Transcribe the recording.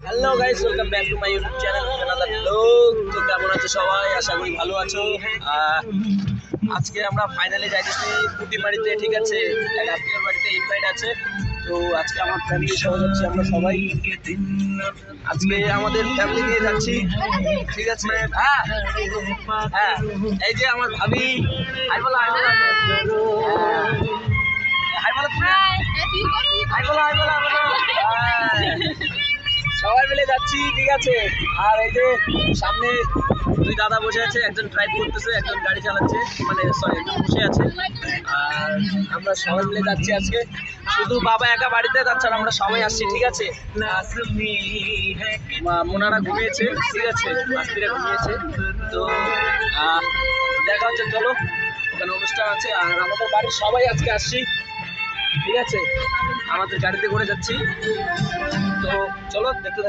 Hello guys, welcome back to my YouTube channel Canada blog. তো কেমন আছো সবাই? আশা করি ভালো আছো। আজকে আমরা ফাইনালি যাইতেছি পুটিমারিতে, ঠিক আছে? এক আত্মীয়র বাড়িতে ইনভাইট আছে। তো আজকে আমার ফ্যামিলি সহ যাচ্ছি আমরা সবাই। আজকে আমাদের ফ্যামিলি নিয়ে যাচ্ছি, ঠিক আছে? হ্যাঁ হ্যাঁ, এই যে আমার ভাবি। হাই বলো, হাই বলো, হাই বলো, হাই বলো, হাই বলো, সবাই মিলে যাচ্ছি, ঠিক আছে? আর এই যে সামনে দুই দাদা বসে আছে, একজন ড্রাইভ করতেছে, একজন গাড়ি চালাচ্ছে, মানে সরি একজন বসে আছে। আর আমরা সবাই মিলে যাচ্ছি আজকে। শুধু বাবা একা বাড়িতে যাচ্ছে আর আমরা সবাই আসছি, ঠিক আছে? মোনারা ঘুমিয়েছে, ঠিক আছে? মাস্তিরা ঘুমিয়েছে। তো দেখা হচ্ছে, চলো, ওখানে অনুষ্ঠান আছে। আর আমাদের বাড়ির সবাই আজকে আসছি, ঠিক আছে? আমাদের গাড়িতে করে যাচ্ছি। তো চলো দেখতে